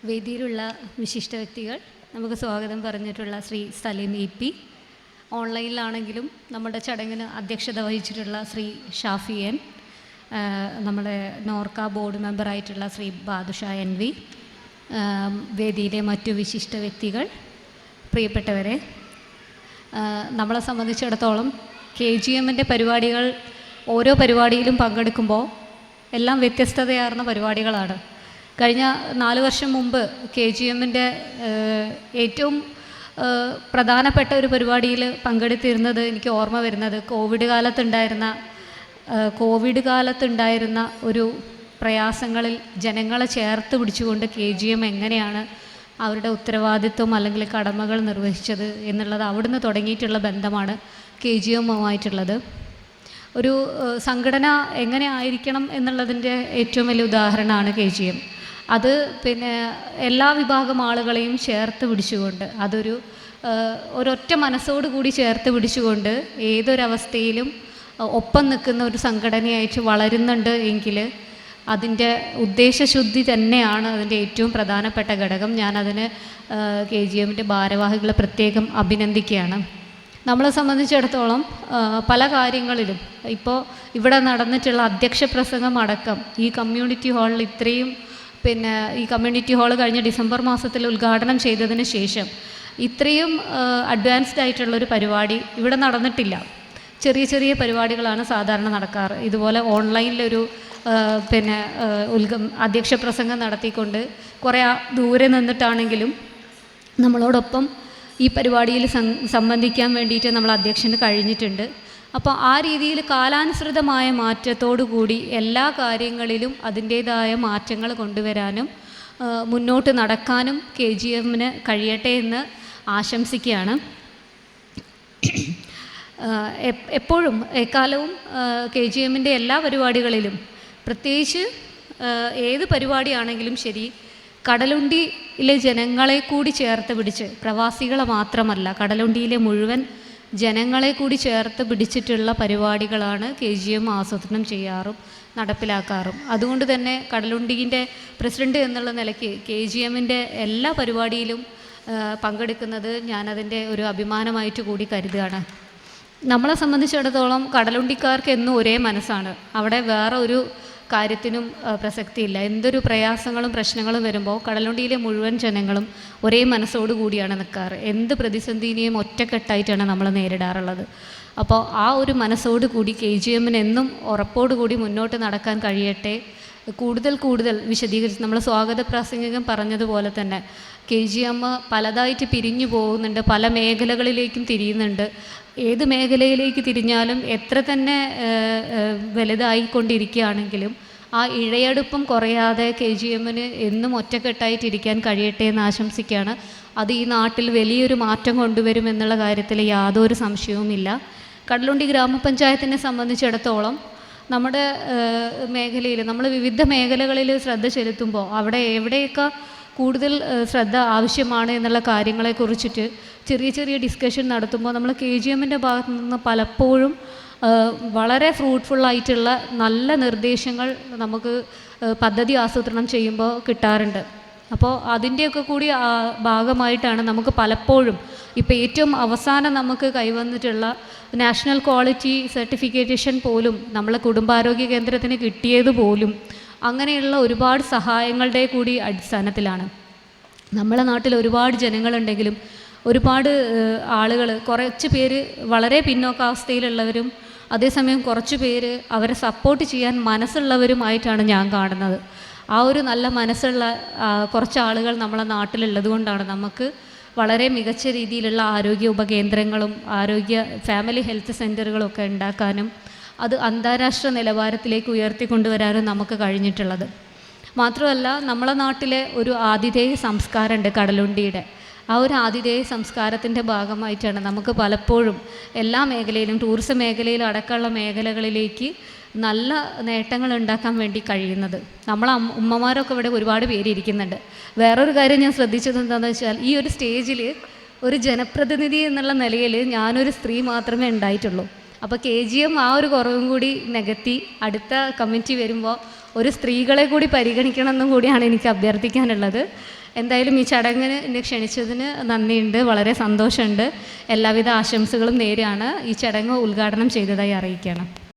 വേദിയിലുള്ള വിശിഷ്ട വ്യക്തികൾ, നമുക്ക് സ്വാഗതം പറഞ്ഞിട്ടുള്ള ശ്രീ സലീം EP, ഓൺലൈനിലാണെങ്കിലും നമ്മുടെ ചടങ്ങിന് അധ്യക്ഷത വഹിച്ചിട്ടുള്ള ശ്രീ ഷാഫി N, നമ്മുടെ നോർക്ക ബോർഡ് മെമ്പറായിട്ടുള്ള ശ്രീ ബാദുഷാ NV, വേദിയിലെ മറ്റു വിശിഷ്ട വ്യക്തികൾ, പ്രിയപ്പെട്ടവരെ, നമ്മളെ സംബന്ധിച്ചിടത്തോളം KGMൻ്റെ പരിപാടികൾ ഓരോ പരിപാടിയിലും പങ്കെടുക്കുമ്പോൾ എല്ലാം വ്യത്യസ്തതയാർന്ന പരിപാടികളാണ്. കഴിഞ്ഞ 4 വർഷം മുമ്പ് KGMൻ്റെ ഏറ്റവും പ്രധാനപ്പെട്ട ഒരു പരിപാടിയിൽ പങ്കെടുത്തിരുന്നത് എനിക്ക് ഓർമ്മ വരുന്നത് കോവിഡ് കാലത്തുണ്ടായിരുന്ന ഒരു പ്രയാസങ്ങളിൽ ജനങ്ങളെ ചേർത്ത് പിടിച്ചുകൊണ്ട് KGM എങ്ങനെയാണ് അവരുടെ ഉത്തരവാദിത്വം അല്ലെങ്കിൽ കടമകൾ നിർവഹിച്ചത് എന്നുള്ളത് അവിടുന്ന് തുടങ്ങിയിട്ടുള്ള ബന്ധമാണ് KGMുമായിട്ടുള്ളത്. ഒരു സംഘടന എങ്ങനെ ആയിരിക്കണം എന്നുള്ളതിൻ്റെ ഏറ്റവും വലിയ ഉദാഹരണമാണ് KGM. അത് പിന്നെ എല്ലാ വിഭാഗം ആളുകളെയും ചേർത്ത് പിടിച്ചുകൊണ്ട്, അതൊരു ഒരൊറ്റ മനസ്സോടുകൂടി ചേർത്ത് പിടിച്ചുകൊണ്ട് ഏതൊരവസ്ഥയിലും ഒപ്പം നിൽക്കുന്ന ഒരു സംഘടനയായിട്ട് വളരുന്നുണ്ട് എങ്കിൽ അതിൻ്റെ ഉദ്ദേശശുദ്ധി തന്നെയാണ് അതിൻ്റെ ഏറ്റവും പ്രധാനപ്പെട്ട ഘടകം. ഞാനതിന് KGMൻ്റെ ഭാരവാഹികളെ പ്രത്യേകം അഭിനന്ദിക്കുകയാണ്. നമ്മളെ സംബന്ധിച്ചിടത്തോളം പല കാര്യങ്ങളിലും ഇപ്പോൾ ഇവിടെ നടന്നിട്ടുള്ള അധ്യക്ഷ പ്രസംഗം അടക്കം ഈ കമ്മ്യൂണിറ്റി ഹാളിൽ ഈ കമ്മ്യൂണിറ്റി ഹാൾ കഴിഞ്ഞ ഡിസംബർ മാസത്തിൽ ഉദ്ഘാടനം ചെയ്തതിന് ശേഷം ഇത്രയും അഡ്വാൻസ്ഡ് ആയിട്ടുള്ളൊരു പരിപാടി ഇവിടെ നടന്നിട്ടില്ല. ചെറിയ ചെറിയ പരിപാടികളാണ് സാധാരണ നടക്കാറ്. ഇതുപോലെ ഓൺലൈനിലൊരു അധ്യക്ഷ പ്രസംഗം നടത്തിക്കൊണ്ട് കുറേ ദൂരെ നിന്നിട്ടാണെങ്കിലും നമ്മളോടൊപ്പം ഈ പരിപാടിയിൽ സംബന്ധിക്കാൻ വേണ്ടിയിട്ട് നമ്മൾ അധ്യക്ഷന് കഴിഞ്ഞിട്ടുണ്ട്. അപ്പോൾ ആ രീതിയിൽ കാലാനുസൃതമായ മാറ്റത്തോടു കൂടി എല്ലാ കാര്യങ്ങളിലും അതിൻ്റേതായ മാറ്റങ്ങൾ കൊണ്ടുവരാനും മുന്നോട്ട് നടക്കാനും KGMന് കഴിയട്ടെ എന്ന് ആശംസിക്കുകയാണ്. എപ്പോഴും എക്കാലവും KGMൻ്റെ എല്ലാ പരിപാടികളിലും, പ്രത്യേകിച്ച് ഏത് പരിപാടിയാണെങ്കിലും ശരി, കടലുണ്ടിയിലെ ജനങ്ങളെ കൂടി ചേർത്ത് പിടിച്ച്, പ്രവാസികളെ മാത്രമല്ല കടലുണ്ടിയിലെ മുഴുവൻ ജനങ്ങളെ കൂടി ചേർത്ത് പിടിച്ചിട്ടുള്ള പരിപാടികളാണ് KGM ആസൂത്രണം ചെയ്യാറും നടപ്പിലാക്കാറും. അതുകൊണ്ട് തന്നെ കടലുണ്ടീൻ്റെ പ്രസിഡന്റ് എന്നുള്ള നിലയ്ക്ക് KGMൻ്റെ എല്ലാ പരിപാടിയിലും പങ്കെടുക്കുന്നത് ഞാനതിൻ്റെ ഒരു അഭിമാനമായിട്ട് കൂടി കരുതുകയാണ്. നമ്മളെ സംബന്ധിച്ചിടത്തോളം കടലുണ്ടിക്കാർക്ക് എന്നും ഒരേ മനസ്സാണ്. അവിടെ വേറെ ഒരു കാര്യത്തിനും പ്രസക്തിയില്ല. എന്തൊരു പ്രയാസങ്ങളും പ്രശ്നങ്ങളും വരുമ്പോൾ കടലുണ്ടിയിലെ മുഴുവൻ ജനങ്ങളും ഒരേ മനസ്സോടു കൂടിയാണ് നിൽക്കാറ്. എന്ത് പ്രതിസന്ധിനെയും ഒറ്റക്കെട്ടായിട്ടാണ് നമ്മൾ നേരിടാറുള്ളത്. അപ്പോൾ ആ ഒരു മനസ്സോടു കൂടി KGMന് എന്നും ഉറപ്പോടുകൂടി മുന്നോട്ട് നടക്കാൻ കഴിയട്ടെ. കൂടുതൽ വിശദീകരിച്ച് നമ്മൾ സ്വാഗത പ്രാസംഗികം പറഞ്ഞതുപോലെ തന്നെ KGM പലതായിട്ട് പിരിഞ്ഞു പോകുന്നുണ്ട്, പല മേഖലകളിലേക്കും തിരിയുന്നുണ്ട്. ഏത് മേഖലയിലേക്ക് തിരിഞ്ഞാലും എത്ര തന്നെ വലുതായിക്കൊണ്ടിരിക്കുകയാണെങ്കിലും ആ ഇഴയടുപ്പം കുറയാതെ KGMന് എന്നും ഒറ്റക്കെട്ടായിട്ടിരിക്കാൻ കഴിയട്ടെ എന്ന് ആശംസിക്കുകയാണ്. അത് ഈ നാട്ടിൽ വലിയൊരു മാറ്റം കൊണ്ടുവരുമെന്നുള്ള കാര്യത്തിൽ യാതൊരു സംശയവുമില്ല. കടലുണ്ടി ഗ്രാമപഞ്ചായത്തിനെ സംബന്ധിച്ചിടത്തോളം നമ്മുടെ മേഖലയിൽ നമ്മൾ വിവിധ മേഖലകളിൽ ശ്രദ്ധ ചെലുത്തുമ്പോൾ അവിടെ എവിടെയൊക്കെ കൂടുതൽ ശ്രദ്ധ ആവശ്യമാണ് എന്നുള്ള കാര്യങ്ങളെക്കുറിച്ചിട്ട് ചെറിയ ഡിസ്കഷൻ നടത്തുമ്പോൾ നമ്മൾ KGMൻ്റെ ഭാഗത്തു നിന്ന് പലപ്പോഴും വളരെ ഫ്രൂട്ട്ഫുള്ളായിട്ടുള്ള നല്ല നിർദ്ദേശങ്ങൾ നമുക്ക് പദ്ധതി ആസൂത്രണം ചെയ്യുമ്പോൾ കിട്ടാറുണ്ട്. അപ്പോൾ അതിൻ്റെയൊക്കെ കൂടി ഭാഗമായിട്ടാണ് നമുക്ക് പലപ്പോഴും ഇപ്പോൾ ഏറ്റവും അവസാനം നമുക്ക് കൈവന്നിട്ടുള്ള നാഷണൽ ക്വാളിറ്റി സർട്ടിഫിക്കേഷൻ പോലും നമ്മളെ കുടുംബാരോഗ്യ കേന്ദ്രത്തിന് കിട്ടിയത് പോലും അങ്ങനെയുള്ള ഒരുപാട് സഹായങ്ങളുടെ കൂടി അടിസ്ഥാനത്തിലാണ്. നമ്മളെ നാട്ടിൽ ഒരുപാട് ജനങ്ങളുണ്ടെങ്കിലും ഒരുപാട് ആളുകൾ, കുറച്ച് പേര് വളരെ പിന്നോക്കാവസ്ഥയിലുള്ളവരും അതേസമയം കുറച്ച് പേര് അവരെ സപ്പോർട്ട് ചെയ്യാൻ മനസ്സുള്ളവരുമായിട്ടാണ് ഞാൻ കാണുന്നത്. ആ ഒരു നല്ല മനസ്സുള്ള കുറച്ച് ആളുകൾ നമ്മളെ നാട്ടിലുള്ളത് കൊണ്ടാണ് നമുക്ക് വളരെ മികച്ച രീതിയിലുള്ള ആരോഗ്യ ഉപകേന്ദ്രങ്ങളും ഫാമിലി ഹെൽത്ത് സെൻ്ററുകളും ഒക്കെ ഉണ്ടാക്കാനും അത് അന്താരാഷ്ട്ര നിലവാരത്തിലേക്ക് ഉയർത്തിക്കൊണ്ടുവരാനും നമുക്ക് കഴിഞ്ഞിട്ടുള്ളത്. മാത്രമല്ല നമ്മളെ നാട്ടിലെ ഒരു ആതിഥേയ സംസ്കാരമുണ്ട് കടലുണ്ടിയുടെ. ആ ഒരു ആതിഥേയ സംസ്കാരത്തിൻ്റെ ഭാഗമായിട്ടാണ് നമുക്ക് പലപ്പോഴും എല്ലാ മേഖലയിലും, ടൂറിസം മേഖലയിൽ അടക്കമുള്ള മേഖലകളിലേക്ക് നല്ല നേട്ടങ്ങൾ ഉണ്ടാക്കാൻ വേണ്ടി കഴിയുന്നത്. നമ്മളെ ഉമ്മമാരൊക്കെ ഇവിടെ ഒരുപാട് പേര് ഇരിക്കുന്നുണ്ട്. വേറൊരു കാര്യം ഞാൻ ശ്രദ്ധിച്ചത് എന്താണെന്ന് വെച്ചാൽ, ഈ ഒരു സ്റ്റേജിൽ ഒരു ജനപ്രതിനിധി എന്നുള്ള നിലയിൽ ഞാനൊരു സ്ത്രീ മാത്രമേ ഉണ്ടായിട്ടുള്ളൂ. അപ്പോൾ KGM ആ ഒരു കുറവും കൂടി നികത്തി അടുത്ത കമ്മിറ്റി വരുമ്പോൾ ഒരു സ്ത്രീകളെ കൂടി പരിഗണിക്കണമെന്നും കൂടിയാണ് എനിക്ക് അഭ്യർത്ഥിക്കാനുള്ളത്. എന്തായാലും ഈ ചടങ്ങിന് എന്നെ ക്ഷണിച്ചതിന് നന്ദിയുണ്ട്, വളരെ സന്തോഷമുണ്ട്. എല്ലാവിധ ആശംസകളും നേരെയാണ്. ഈ ചടങ്ങ് ഉദ്ഘാടനം ചെയ്തതായി അറിയിക്കുകയാണ്.